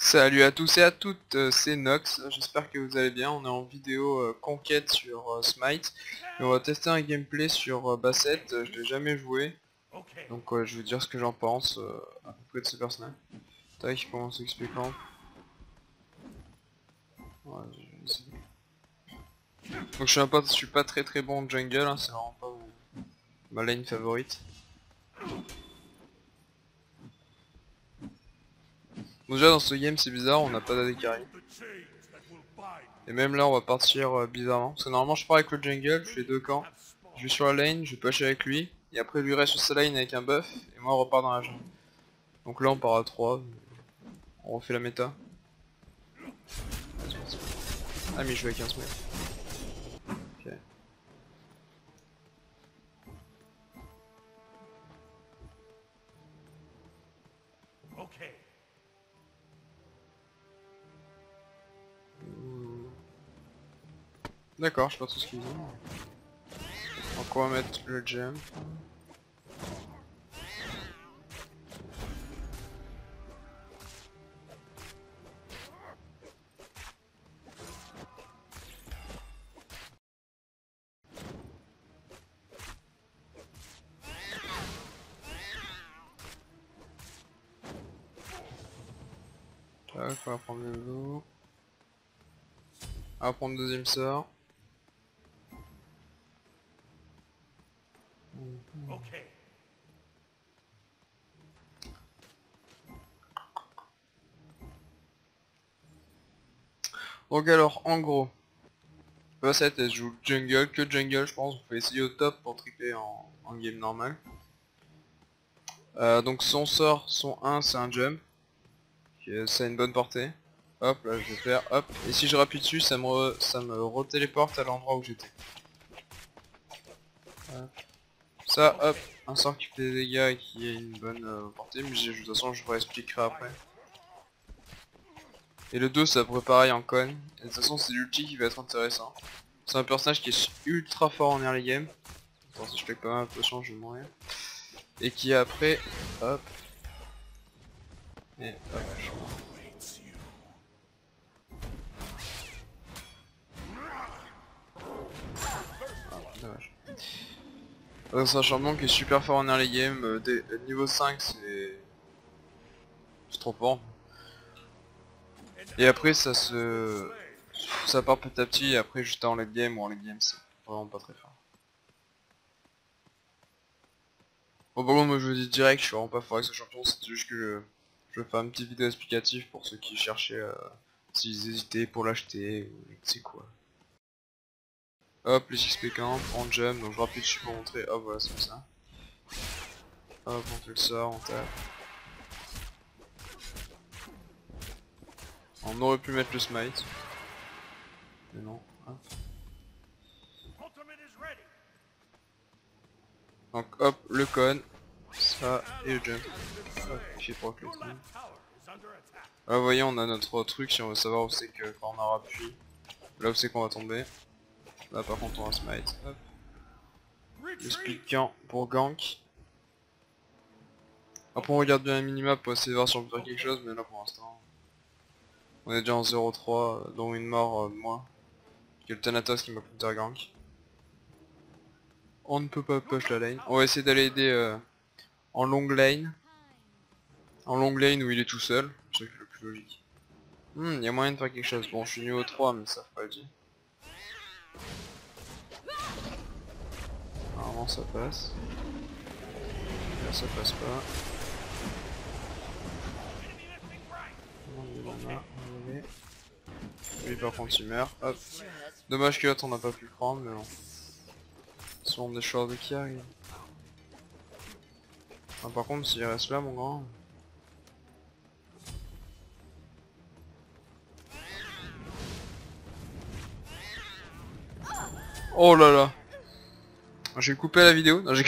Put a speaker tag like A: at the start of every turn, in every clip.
A: Salut à tous et à toutes, c'est Nox, j'espère que vous allez bien. On est en vidéo conquête sur Smite et on va tester un gameplay sur Bassett. Je l'ai jamais joué, donc je vais vous dire ce que j'en pense à peu près de ce personnage. Tac, je commence expliquant. Ouais, donc je suis pas très bon en jungle, hein, c'est vraiment pas ma lane favorite. Bon, déjà dans ce game c'est bizarre, on n'a pas d'AD carry. Et même là on va partir bizarrement. Parce que normalement je pars avec le jungle, je fais deux camps. Je vais sur la lane, je vais pusher avec lui. Et après lui reste sur sa lane avec un buff. Et moi on repart dans la jungle. Donc là on part à 3. On refait la méta. Ah mais je joue à 15 mètres. Ok. D'accord, je sais pas tout ce qu'ils ont. Donc on va mettre le gem. Tac, on va prendre le loup. On va prendre le deuxième sort. Donc alors en gros, Bassett elle joue jungle, que jungle je pense. On peut essayer au top pour tripler en game normal. Donc son sort, son 1 c'est un jump. Ça a une bonne portée. Hop, là je vais faire, hop. Et si je rappuie dessus, ça me retéléporte à l'endroit où j'étais. Ça, hop, un sort qui fait des dégâts et qui a une bonne portée, mais de toute façon je vous réexpliquerai après. Et le 2 ça pourrait pareil en con. Et de toute façon c'est l'ulti qui va être intéressant. C'est un personnage qui est ultra fort en early game. Attends, si je fais pas mal de potions je vais mourir. Et qui après, hop. Et hop, je suis mort. Ah, dommage. C'est un champion qui est super fort en early game, niveau 5 c'est trop fort. Et après ça part petit à petit et après juste en late game ou en late game c'est vraiment pas très fort. Bon par contre moi je vous dis direct, je suis vraiment pas fort avec ce champion, c'est juste que je vais faire une petite vidéo explicative pour ceux qui cherchaient s'ils hésitaient pour l'acheter ou c'est quoi. Hop les XP camp, on jump, donc je rappuie dessus pour montrer, hop voilà c'est comme ça. Hop on fait le sort, on tape. On aurait pu mettre le smite. Mais non, hop. Donc hop, le con, ça et le jump. Hop, il fait proc le truc. Là vous voyez on a notre truc si on veut savoir où c'est que quand on aura appuyé. Là où c'est qu'on va tomber. Là par contre on va smite. Hop. Le split camp pour gank. Après on regarde bien la minimap pour essayer de voir si on peut faire quelque chose, mais là pour l'instant on est déjà en 0-3, dont une mort de moi. Qui est le Thanatos qui m'a counter gank. On ne peut pas push la lane. On va essayer d'aller aider en long lane. En long lane où il est tout seul, c'est le plus logique. Il y a moyen de faire quelque chose. Bon je suis niveau 3 mais ça fera le dit. Normalement ça passe. Là ça passe pas. Lui par contre il meurt. Hop. Dommage que l'autre on n'a pas pu le prendre mais bon. Si on est short de qui arrive. Ah, par contre s'il reste là mon grand. Oh là là. J'ai coupé la vidéo. Non, j'ai...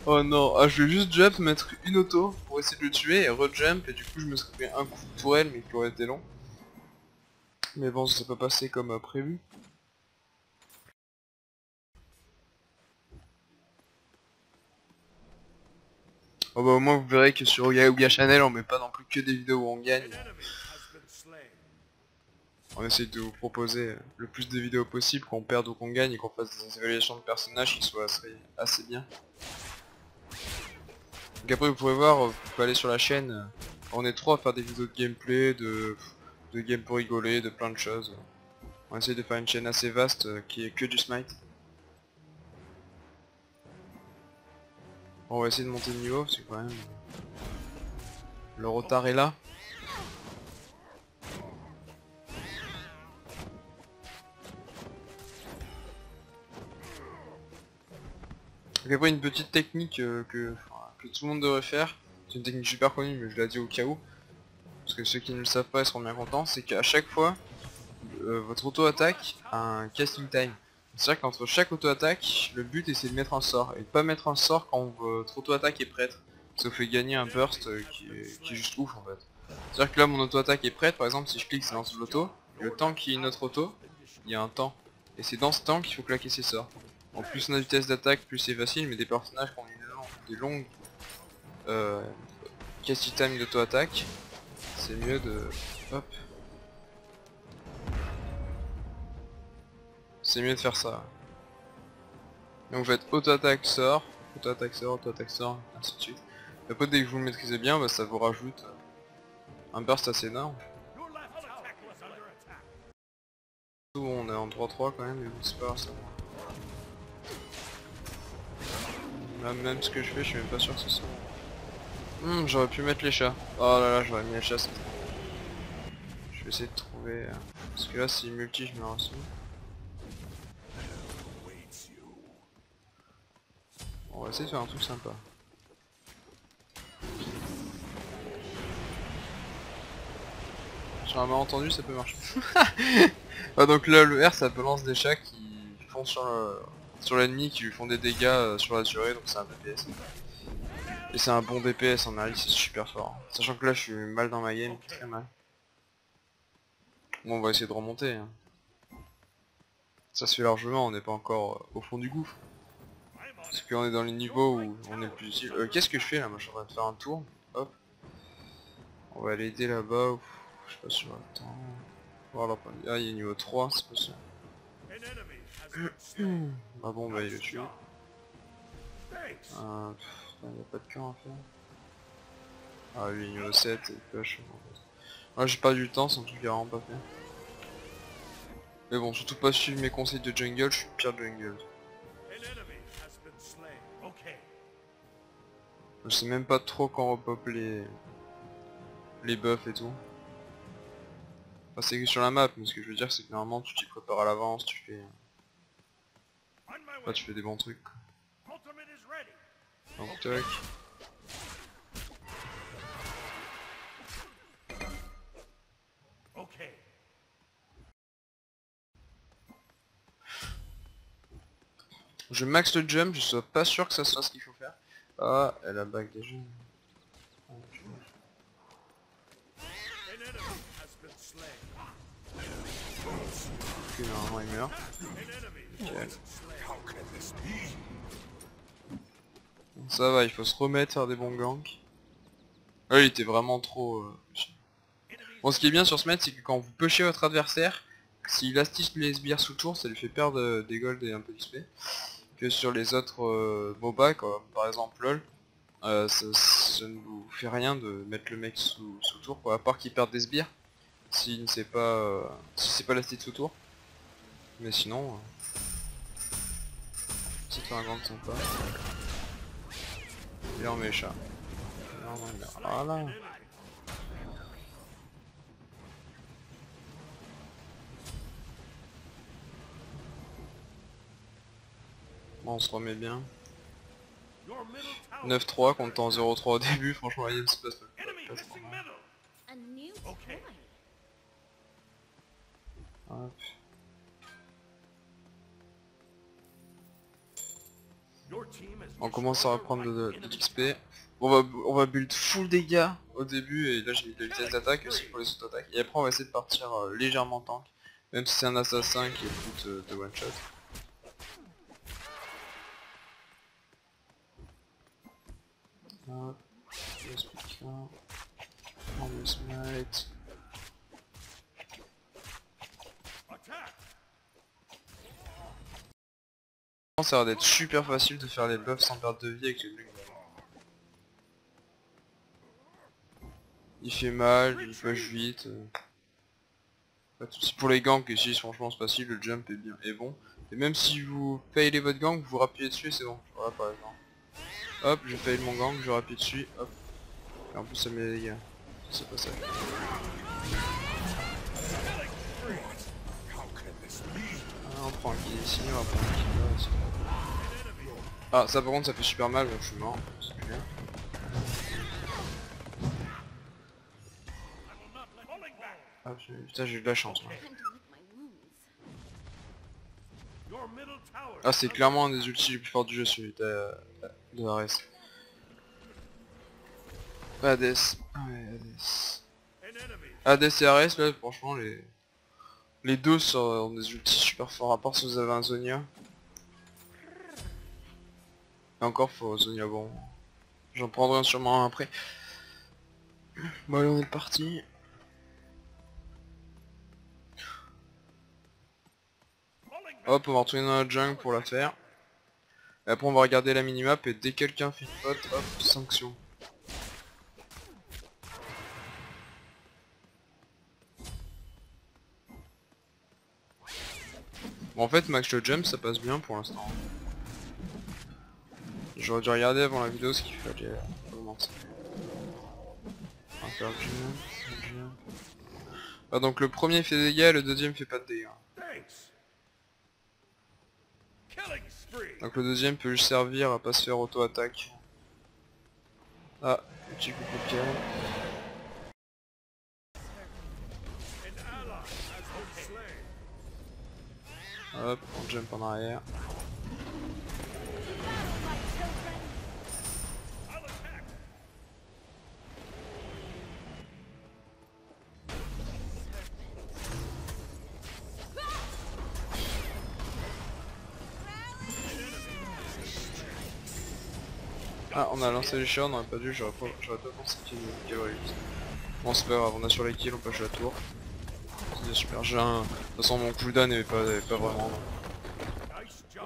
A: Oh non, ah, je vais juste jump, mettre une auto pour essayer de le tuer et re-jump et du coup je me serais fait un coup de tourelle mais qui aurait été long. Mais bon ça s'est pas passé comme prévu. Oh bah au moins vous verrez que sur Ouya Channel on met pas non plus que des vidéos où on gagne. On essaie de vous proposer le plus de vidéos possible, qu'on perde ou qu'on gagne et qu'on fasse des évaluations de personnages qui soient assez bien. Donc après vous pouvez voir, vous pouvez aller sur la chaîne, on est trois à faire des vidéos de gameplay, de game pour rigoler, de plein de choses. On essaie de faire une chaîne assez vaste qui est que du Smite. Bon, on va essayer de monter de niveau parce que quand même le retard est là. Donc après une petite technique que tout le monde devrait faire, c'est une technique super connue mais je la dis au cas où, parce que ceux qui ne le savent pas ils seront bien contents, c'est qu'à chaque fois votre auto-attaque a un casting time. C'est-à-dire qu'entre chaque auto-attaque, le but est de mettre un sort, et de pas mettre un sort quand votre auto-attaque est prête. Ça vous fait gagner un burst qui est juste ouf en fait. C'est-à-dire que là mon auto-attaque est prête, par exemple si je clique ça lance l'auto, le temps qu'il y ait une autre auto, il y a un temps. Et c'est dans ce temps qu'il faut claquer ses sorts. En plus on a vitesse d'attaque, plus c'est facile, mais des personnages qui ont des longues casting time d'auto-attaque, c'est mieux de... Hop. C'est mieux de faire ça. Donc vous faites auto-attaque sort, auto-attaque sort, auto-attaque sort, ainsi de suite. Et après dès que vous le maîtrisez bien, bah, ça vous rajoute un burst assez énorme. On est en 3-3 quand même, mais bon c'est pas grave ça. Là, même ce que je fais, je suis même pas sûr que ce soit. J'aurais pu mettre les chats. Oh là là, j'aurais mis les chats. Je vais essayer de trouver... Parce que là si multi je me reçois. On va essayer de faire un truc sympa. Sur un malentendu ça peut marcher. Ah, donc là le R ça balance des chats qui font sur l'ennemi, qui lui font des dégâts sur la durée, donc c'est un DPS. Et c'est un bon DPS en early, c'est super fort. Sachant que là je suis mal dans ma game, très mal. Bon on va essayer de remonter. Hein. Ça se fait largement, on n'est pas encore au fond du gouffre. Parce qu'on est dans les niveaux où on est le plus utile. Qu'est-ce que je fais là? Moi je suis en train de faire un tour. Hop. On va aller aider là-bas. Je sais pas si on a le temps. Voilà, ah il est niveau 3, c'est pas ça. Ah bon bah il le tue. Il n'y a pas de camp à faire. Ah lui il est niveau 7 et push. Ah j'ai perdu du temps, c'est un truc qui a vraiment pas fait. Mais bon, surtout pas suivre mes conseils de jungle, je suis pire jungle. Je sais même pas trop quand repop les buffs et tout. Enfin c'est que sur la map, mais ce que je veux dire c'est que normalement tu t'y prépares à l'avance, tu fais... Là tu fais des bons trucs. Donc tac. Je max le jump, je suis pas sûr que ça soit ce qu'il faut faire. Ah, elle a back déjà. Ok, normalement il meurt. Nickel. Bon, ça va, il faut se remettre, faire des bons ganks. Ah, il était vraiment trop... Bon, ce qui est bien sur ce match, c'est que quand vous pushez votre adversaire, s'il assiste les sbires sous tour, ça lui fait perdre des golds et un peu d'XP. Que sur les autres MOBA, comme par exemple LoL, ça ne vous fait rien de mettre le mec sous tour, quoi, à part qu'il perde des sbires, s'il ne sait pas... si c'est pas l'astit sous tour. Mais sinon... c'est un gank sympa. Et là on met les chats. Voilà. Bon, on se remet bien. 9-3 contre en 0-3 au début, franchement la game se passe pas. Hop. On commence à reprendre de l'XP. On va build full dégâts au début et là j'ai mis de la vitesse d'attaque aussi pour les auto-attaques. Et après on va essayer de partir légèrement tank, même si c'est un assassin qui est plus de one shot. Hop, laisse pique là. On me smite. Ça a l'air d'être super facile de faire les buffs sans perdre de vie avec les bugs. Il fait mal, il push vite. Pas de soucis. Pour les ganks ici franchement c'est facile, le jump est bien est bon. Et même si vous failez votre gank, vous rappuyez dessus et c'est bon. Voilà par exemple. Hop, je fail mon gank, je rappuie dessus, hop. Et en plus ça met des dégâts. C'est pas ça. Ah, on prend un kill ici, on va prendre un kill là aussi. Ah ça par contre ça fait super mal donc je suis mort. C'est bien. Ah putain j'ai eu de la chance là. Ah c'est clairement un des ultis les plus forts du jeu celui de Ares. Hades. Ouais Hades. Hades et Ares là franchement les deux sont des ultis super forts à part si vous avez un Zonia. Et encore faut Zonia bon. J'en prendrai un sûrement un après. Bon allez on est parti. Hop on va retourner dans la jungle pour la faire. Et après on va regarder la minimap et dès que quelqu'un fait une faute, hop, sanction. Bon en fait max le jump ça passe bien pour l'instant. J'aurais dû regarder avant la vidéo ce qu'il fallait augmenter. On va faire le jump. Ah donc le premier fait des dégâts, le deuxième fait pas de dégâts. Donc le deuxième peut juste servir à pas se faire auto-attaque. Ah, petit coup de pied. Hop, on jump en arrière. Ah, on a lancé les chiens, on aurait pas dû, j'aurais pas pensé qu'il y aurait eu. Bon c'est pas grave, on a sur les kills, on pêche la tour. C'est super, j'ai un... De toute façon mon cooldown n'avait pas vraiment.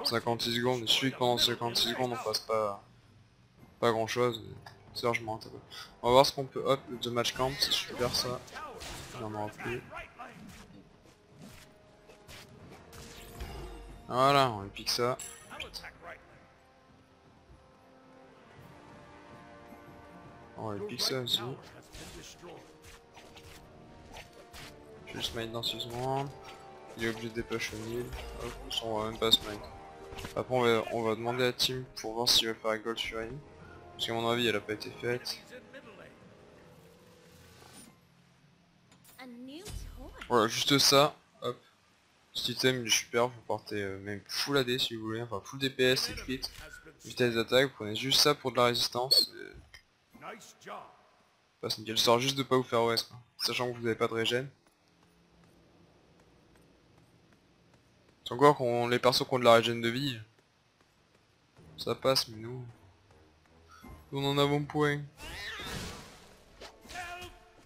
A: 56 secondes, il suffit que pendant 56 secondes on fasse pas grand chose. C'est largement un peu. On va voir ce qu'on peut. Hop, le 2 match camp, c'est super ça. Il n'y en aura plus. Voilà, on pique ça. On va pique ça aussi. Je vais smite dans 6 secondes. Il est obligé de dépêcher au mid. Hop, on va même pas smite. Après on va demander à Team pour voir s'il va faire Gold Fury. Parce qu'à mon avis elle a pas été faite. Voilà, juste ça. Hop. Cet item il est super, vous portez même full AD si vous voulez, enfin full DPS et crit. Vitesse d'attaque, vous prenez juste ça pour de la résistance. Passe nickel, sort juste de pas vous faire OS quoi. Sachant que vous n'avez pas de régène. C'est encore qu'on les persos qui ont de la régène de vie. Ça passe mais nous en avons point.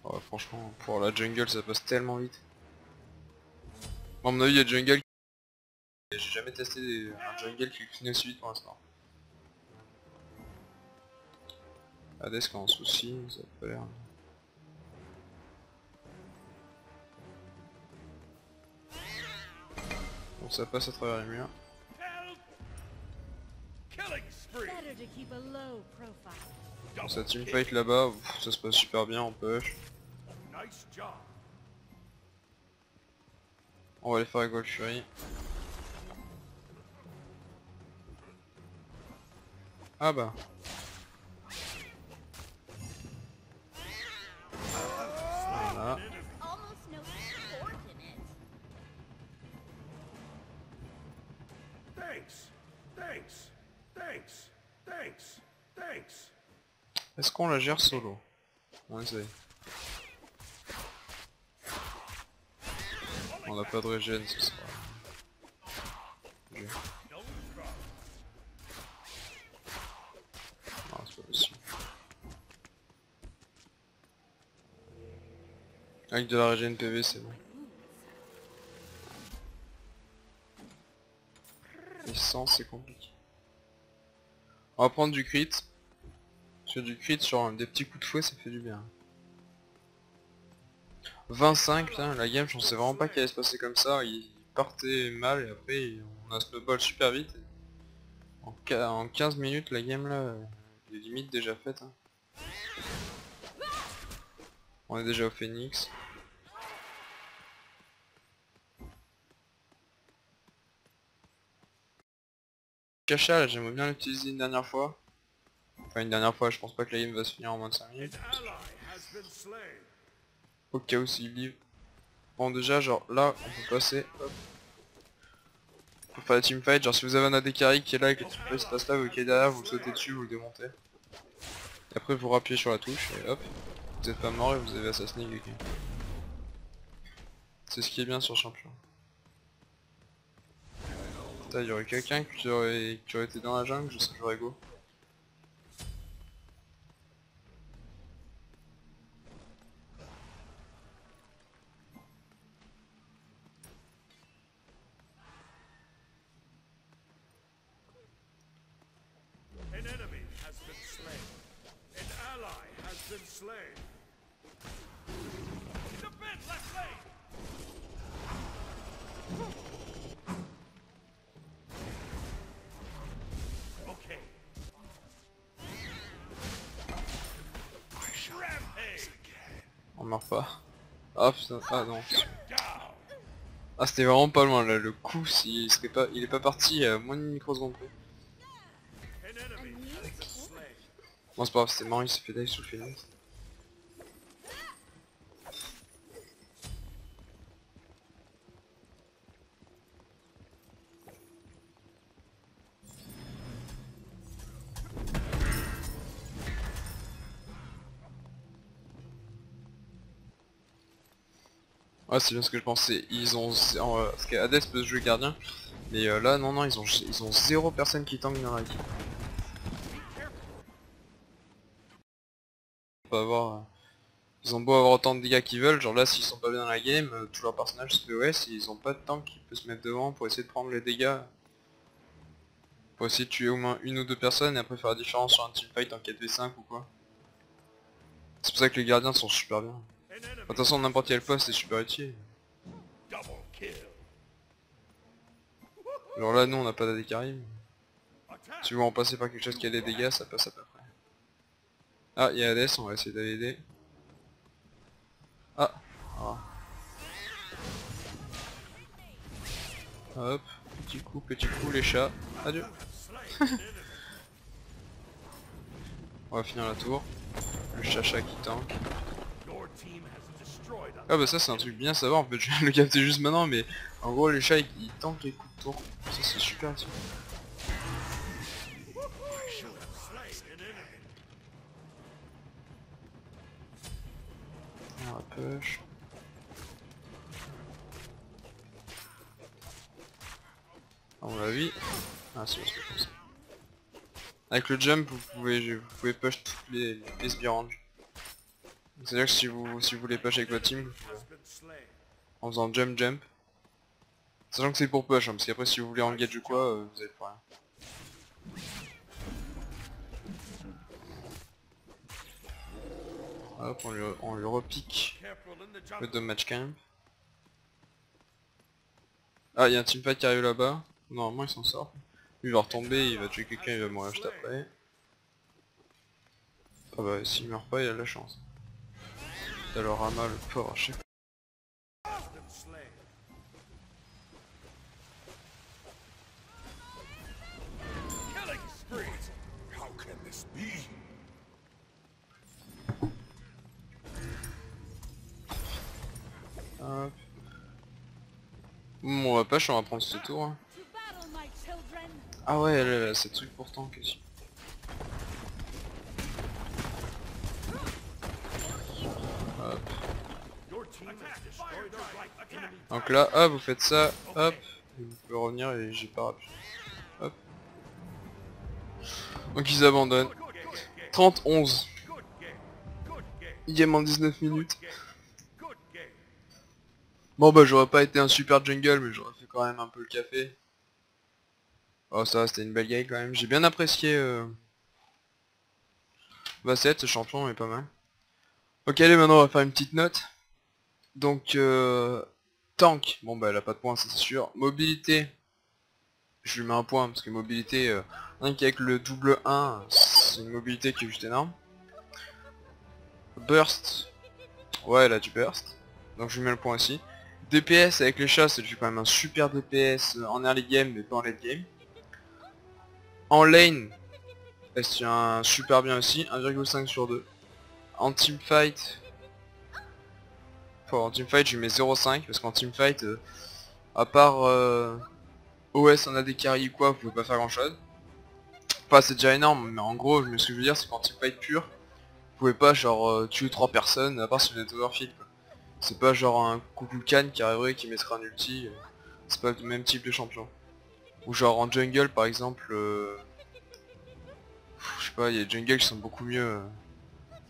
A: Oh, franchement pour la jungle ça passe tellement vite. Bon, à mon avis il y a jungle. J'ai jamais testé un jungle qui finit aussi vite pour l'instant. Hades qui est en souci, ça a pas l'air. Donc ça passe à travers les murs. Bon, sa teamfight là-bas, ça se passe super bien en push. On va aller faire avec Gold Fury. Ah bah. Voilà. Est-ce qu'on la gère solo? On essaye. On n'a pas de régène, ce sera... Okay. Non, c'est pas possible. Avec de la régène PV c'est bon. Et sans c'est compliqué. On va prendre du crit. Parce que du crit sur des petits coups de fouet ça fait du bien. 25, putain la game je pensais vraiment pas qu'elle allait se passer comme ça. Il partait mal et après on a snowball super vite. En 15 minutes la game là, est limite déjà faite. Hein. On est déjà au Phoenix. Cacha là j'aimerais bien l'utiliser une dernière fois. Enfin une dernière fois, je pense pas que la game va se finir en moins de 5 minutes. Au cas où s'il livre. Bon déjà genre là on peut passer. Hop. Pour faire la teamfight, genre si vous avez un AD carry qui est là et que le teamfight se passe là, vous qui est derrière, vous le sautez dessus, vous le démontez. Et après vous rappuyez sur la touche et hop. Vous êtes pas mort et vous avez assassiné quelqu'un. C'est ce qui est bien sur champion. Putain, il y aurait quelqu'un qui aurait été dans la jungle, j'aurais go. On meurt pas. Ah putain, ah non. Ah c'était vraiment pas loin là, le coup il est pas parti à moins d'une microseconde près. Bon c'est pas grave, c'était marrant, il s'est fait dive sous le Phoenix. Ouais c'est bien ce que je pensais, ils ont... parce qu'Hades peut se jouer gardien, mais là non non ils ont 0 personne qui tank dans la game. On peut avoir... Ils ont beau avoir autant de dégâts qu'ils veulent, genre là s'ils sont pas bien dans la game, tous leurs personnages se POS, ils ont pas de tank qui peut se mettre devant pour essayer de prendre les dégâts. Pour essayer de tuer au moins une ou deux personnes et après faire la différence sur un teamfight en 4v5 ou quoi. C'est pour ça que les gardiens sont super bien. De toute façon n'importe quel poste est super utile. Genre là nous on n'a pas d'AD carry. Si vous en passez par quelque chose qui a des dégâts ça passe à peu près. Ah il y a Hades, on va essayer d'aller aider. Ah, ah. Hop, petit coup les chats. Adieu. On va finir la tour. Le chacha qui tank. Ah bah ça c'est un truc bien à savoir en fait, je viens de le capter juste maintenant mais en gros les chats ils tankent les coups de tour. Ça c'est super ça. On va push. À mon avis. Ah c'est comme ça. Avec le jump vous pouvez push toutes les sbirranges. C'est à dire que si vous voulez push avec votre team, en faisant jump. Sachant que c'est pour push, hein, parce qu'après si vous voulez engage ou quoi, vous avez pour rien. Hop, on lui repique le damage camp. Ah, il y a un teamfight qui arrive là-bas. Normalement il s'en sort. Lui il va retomber, il va tuer quelqu'un, il va mourir juste après. Ah bah s'il meurt pas, il a de la chance. T'as le Rama, le fort à chaque fois. Hop. Bon, on va pas, on va prendre ce tour. Hein. Ah ouais, là, c'est truc pourtant que si. Hop. Donc là, hop, vous faites ça, hop, et vous pouvez revenir et j'ai pas rappelé. Hop. Donc ils abandonnent. 30-11. Game en 19 minutes. Bon bah j'aurais pas été un super jungle, mais j'aurais fait quand même un peu le café. Oh ça c'était une belle game quand même. J'ai bien apprécié Bassett, ce champion est pas mal. Ok allez, maintenant on va faire une petite note. Donc tank, bon bah elle a pas de points c'est sûr. Mobilité, je lui mets un point parce que mobilité, rien qu'avec le double 1, c'est une mobilité qui est juste énorme. Burst, ouais elle a du burst, donc je lui mets le point aussi. DPS avec les chats, c'est quand même un super DPS en early game mais pas en late game. En lane, elle se tient super bien aussi, 1,5 sur 2. En teamfight, en teamfight je lui mets 0,5 parce qu'en teamfight, à part OS en AD carry ou quoi, vous pouvez pas faire grand chose. Enfin c'est déjà énorme, mais en gros ce que je veux dire c'est qu'en teamfight pur, vous pouvez pas genre tuer 3 personnes à part si vous êtes overfield quoi. C'est pas genre un Kukulkan qui arriverait qui mettrait un ulti, c'est pas le même type de champion. Ou genre en jungle par exemple, je sais pas, il y a des jungles qui sont beaucoup mieux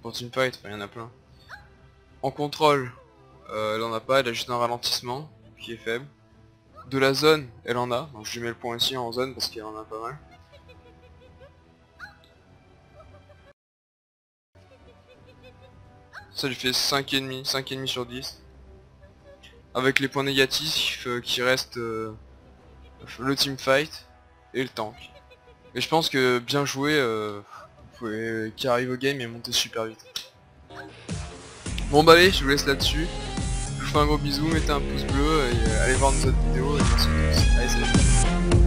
A: pour teamfight, enfin il y en a plein. En contrôle, elle en a pas, elle a juste un ralentissement qui est faible. De la zone, elle en a, donc je lui mets le point aussi en zone parce qu'elle en a pas mal. Ça lui fait 5,5 sur 10. Avec les points négatifs qui restent le teamfight et le tank. Et je pense que bien joué, vous pouvez qui arrive au game et monter super vite. Bon bah allez, je vous laisse là-dessus. Je vous fais un gros bisou, mettez un pouce bleu et allez voir nos autres vidéos et merci à tous. Allez salut.